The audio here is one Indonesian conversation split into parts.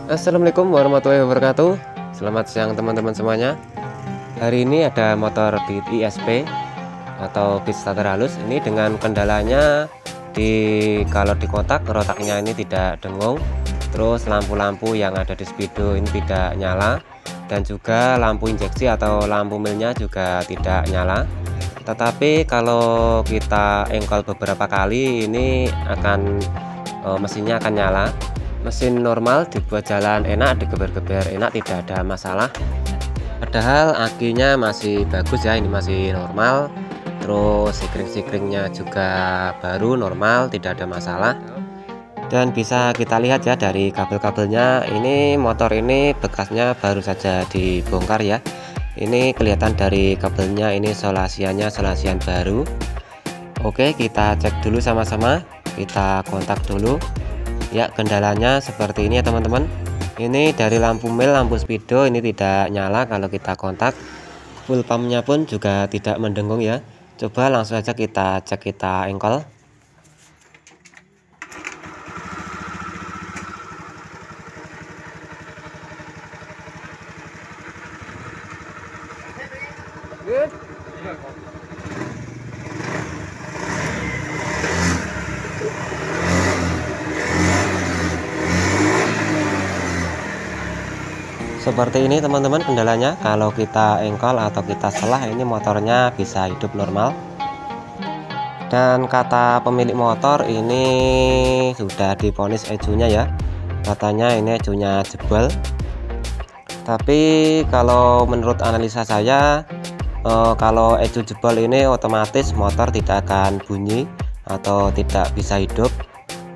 Assalamualaikum warahmatullahi wabarakatuh. Selamat siang teman-teman semuanya. Hari ini ada motor Beat ISP atau Beat starter halus. Ini dengan kendalanya kalau di kotak rotaknya ini tidak dengung. Terus lampu-lampu yang ada di speedo ini tidak nyala, dan juga lampu injeksi atau lampu milnya juga tidak nyala. Tetapi kalau kita engkol beberapa kali ini mesinnya akan nyala. Mesin normal dibuat jalan enak, digeber-geber enak, tidak ada masalah. Padahal akinya masih bagus ya, ini masih normal. Terus sikring-sikringnya juga baru normal, tidak ada masalah. Dan bisa kita lihat ya dari kabel-kabelnya, ini motor ini bekasnya baru saja dibongkar ya. Ini kelihatan dari kabelnya, ini solasiannya solasian baru. Oke, kita cek dulu sama-sama, kita kontak dulu. Ya, kendalanya seperti ini ya teman-teman. Ini dari lampu mil, lampu speedo ini tidak nyala kalau kita kontak. Full pumpnya pun juga tidak mendengung ya. Coba langsung saja kita cek, kita engkol. Seperti ini teman-teman kendalanya. Kalau kita engkol atau kita selah, ini motornya bisa hidup normal. Dan kata pemilik motor, ini sudah divonis ejunya ya, katanya ini ejunya jebol. Tapi kalau menurut analisa saya, kalau eju jebol ini otomatis motor tidak akan bunyi atau tidak bisa hidup.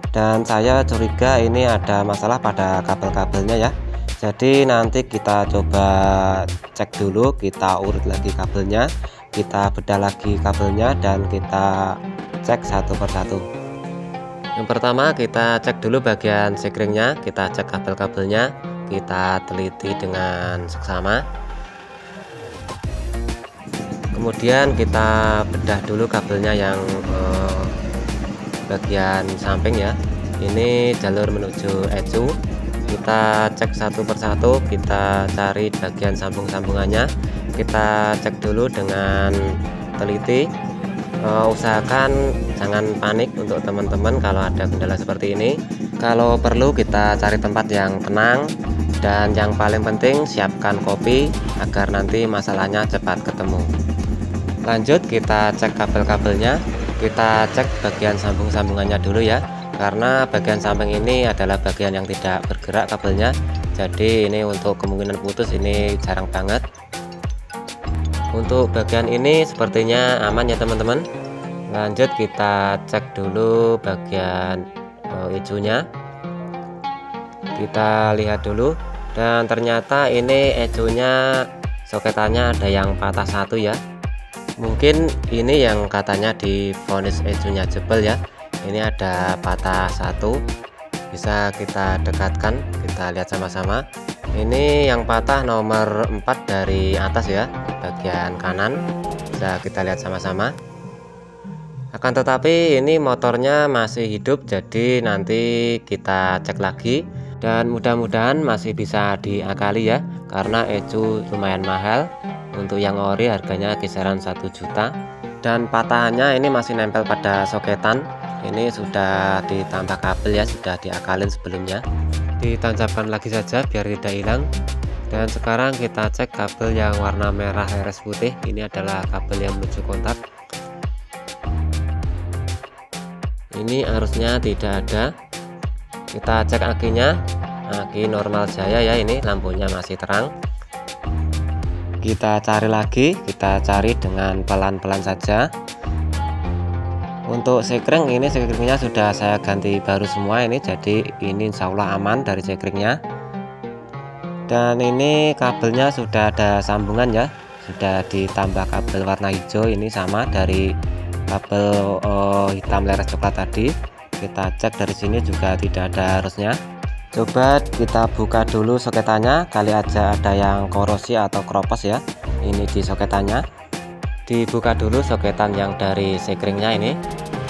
Dan saya curiga ini ada masalah pada kabel-kabelnya ya. Jadi nanti kita coba cek dulu, kita urut lagi kabelnya, kita bedah lagi kabelnya, dan kita cek satu persatu. Yang pertama kita cek dulu bagian sekringnya, kita cek kabel-kabelnya, kita teliti dengan seksama. Kemudian kita bedah dulu kabelnya yang bagian samping ya. Ini jalur menuju ecu. Kita cek satu persatu, kita cari bagian sambung-sambungannya, kita cek dulu dengan teliti. Usahakan jangan panik untuk teman-teman kalau ada kendala seperti ini. Kalau perlu kita cari tempat yang tenang, dan yang paling penting siapkan kopi agar nanti masalahnya cepat ketemu. Lanjut kita cek kabel-kabelnya, kita cek bagian sambung-sambungannya dulu ya. Karena bagian samping ini adalah bagian yang tidak bergerak kabelnya, jadi ini untuk kemungkinan putus ini jarang banget. Untuk bagian ini sepertinya aman ya teman-teman. Lanjut kita cek dulu bagian ejunya, kita lihat dulu, dan ternyata ini ejunya soketannya ada yang patah satu ya. Mungkin ini yang katanya divonis ejunya jebol ya. Ini ada patah satu, bisa kita dekatkan, kita lihat sama-sama. Ini yang patah nomor 4 dari atas ya, bagian kanan, bisa kita lihat sama-sama. Akan tetapi ini motornya masih hidup, jadi nanti kita cek lagi, dan mudah-mudahan masih bisa diakali ya, karena ecu lumayan mahal. Untuk yang ori harganya kisaran 1 juta, dan patahannya ini masih nempel pada soketan. Ini sudah ditambah kabel ya, sudah diakalin sebelumnya. Ditancapkan lagi saja biar tidak hilang. Dan sekarang kita cek kabel yang warna merah RS putih. Ini adalah kabel yang menuju kontak. Ini arusnya tidak ada. Kita cek akinya, aki normal jaya ya, ini lampunya masih terang. Kita cari lagi, kita cari dengan pelan-pelan saja. Untuk sekring, ini sekringnya sudah saya ganti baru semua ini, jadi ini insya Allah aman dari sekringnya. Dan ini kabelnya sudah ada sambungan ya, sudah ditambah kabel warna hijau, ini sama dari kabel hitam leres coklat tadi. Kita cek dari sini juga tidak ada arusnya. Coba kita buka dulu soketannya, kali aja ada yang korosi atau kropos ya. Ini di soketannya, dibuka dulu soketan yang dari sekringnya ini.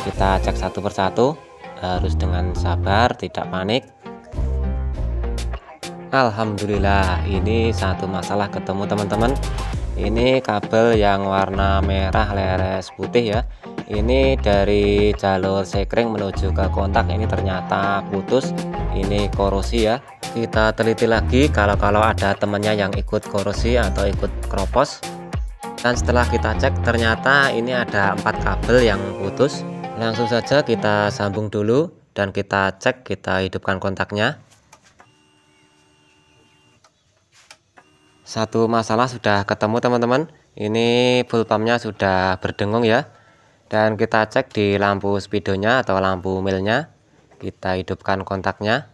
Kita cek satu persatu, harus dengan sabar, tidak panik. Alhamdulillah, ini satu masalah ketemu teman-teman. Ini kabel yang warna merah leres putih ya. Ini dari jalur sekring menuju ke kontak ini ternyata putus. Ini korosi ya. Kita teliti lagi kalau ada temannya yang ikut korosi atau ikut kropos. Dan setelah kita cek ternyata ini ada 4 kabel yang putus. Langsung saja kita sambung dulu dan kita cek, kita hidupkan kontaknya. Satu masalah sudah ketemu teman-teman. Ini full pumpnya sudah berdengung ya. Dan kita cek di lampu speedonya atau lampu milnya. Kita hidupkan kontaknya.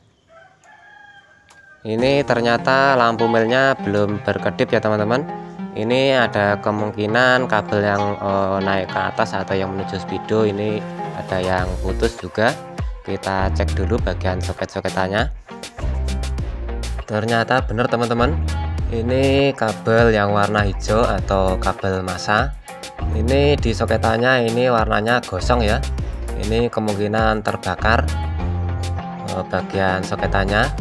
Ini ternyata lampu milnya belum berkedip ya teman-teman. Ini ada kemungkinan kabel yang naik ke atas atau yang menuju speedo ini ada yang putus juga. Kita cek dulu bagian soket-soketannya. Ternyata benar teman-teman. Ini kabel yang warna hijau atau kabel massa. Ini di soketannya ini warnanya gosong ya. Ini kemungkinan terbakar bagian soketannya.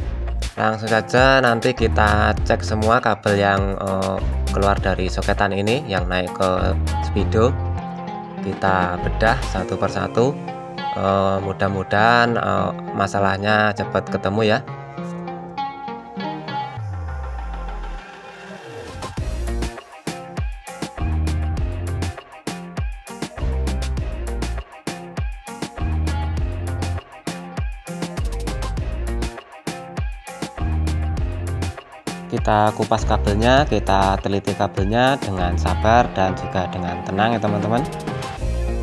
Langsung saja nanti kita cek semua kabel yang keluar dari soketan ini yang naik ke speedo. Kita bedah satu persatu. Mudah-mudahan masalahnya cepat ketemu ya. Kita kupas kabelnya, kita teliti kabelnya dengan sabar dan juga dengan tenang ya teman-teman.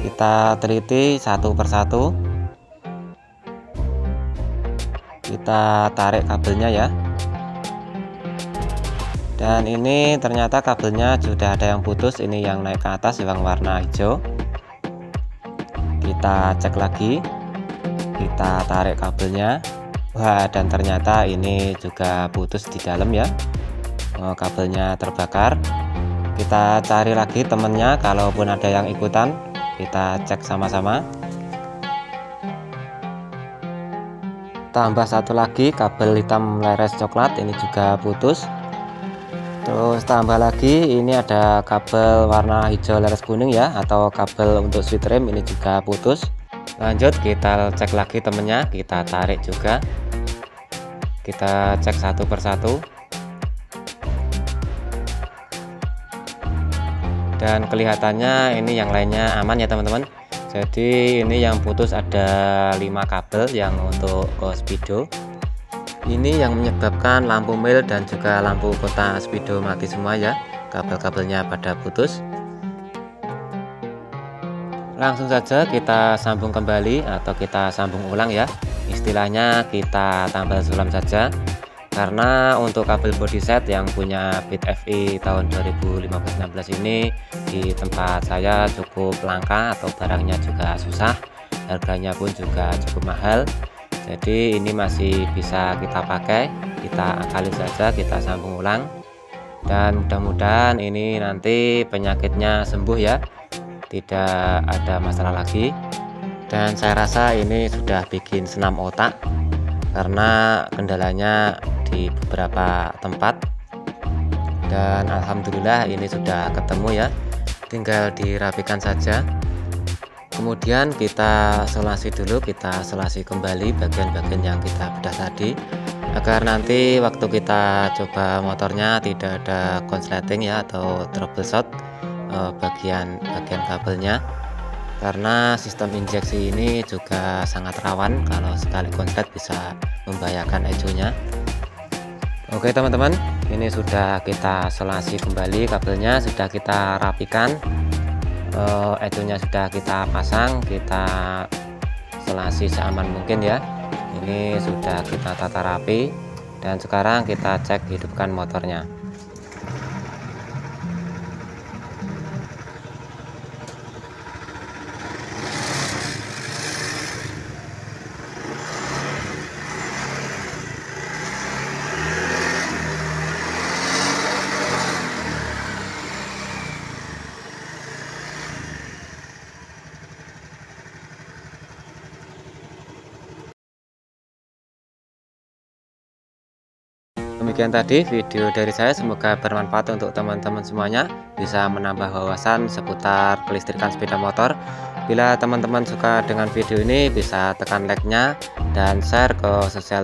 Kita teliti satu persatu. Kita tarik kabelnya ya. Dan ini ternyata kabelnya sudah ada yang putus, ini yang naik ke atas yang warna hijau. Kita cek lagi. Kita tarik kabelnya. Wah, dan ternyata ini juga putus di dalam ya. Kabelnya terbakar. Kita cari lagi temennya, kalaupun ada yang ikutan kita cek sama-sama. Tambah satu lagi kabel hitam leres coklat, ini juga putus. Terus tambah lagi ini ada kabel warna hijau leres kuning ya, atau kabel untuk switch rem ini juga putus. Lanjut kita cek lagi temennya, kita tarik juga. Kita cek satu persatu. Dan kelihatannya ini yang lainnya aman ya teman-teman. Jadi ini yang putus ada 5 kabel yang untuk ke speedo. Ini yang menyebabkan lampu mil dan juga lampu kotak speedo mati semua ya. Kabel-kabelnya pada putus. Langsung saja kita sambung kembali atau kita sambung ulang ya. Istilahnya kita tambal sulam saja, karena untuk kabel body set yang punya bit FI tahun 2015-16 ini di tempat saya cukup langka atau barangnya juga susah, harganya pun juga cukup mahal. Jadi ini masih bisa kita pakai, kita akalin saja, kita sambung ulang, dan mudah-mudahan ini nanti penyakitnya sembuh ya, tidak ada masalah lagi. Dan saya rasa ini sudah bikin senam otak karena kendalanya di beberapa tempat. Dan alhamdulillah ini sudah ketemu ya, tinggal dirapikan saja. Kemudian kita solasi dulu, kita solasi kembali bagian-bagian yang kita bedah tadi, agar nanti waktu kita coba motornya tidak ada konsleting ya atau troubleshoot bagian kabelnya. Karena sistem injeksi ini juga sangat rawan, kalau sekali konslet bisa membahayakan ejonya. Oke teman-teman, ini sudah kita solasi kembali kabelnya, sudah kita rapikan, ejonya sudah kita pasang, kita solasi seaman mungkin ya. Ini sudah kita tata rapi, dan sekarang kita cek hidupkan motornya. Demikian tadi video dari saya, semoga bermanfaat untuk teman-teman semuanya, bisa menambah wawasan seputar kelistrikan sepeda motor. Bila teman-teman suka dengan video ini, bisa tekan like-nya dan share ke sosial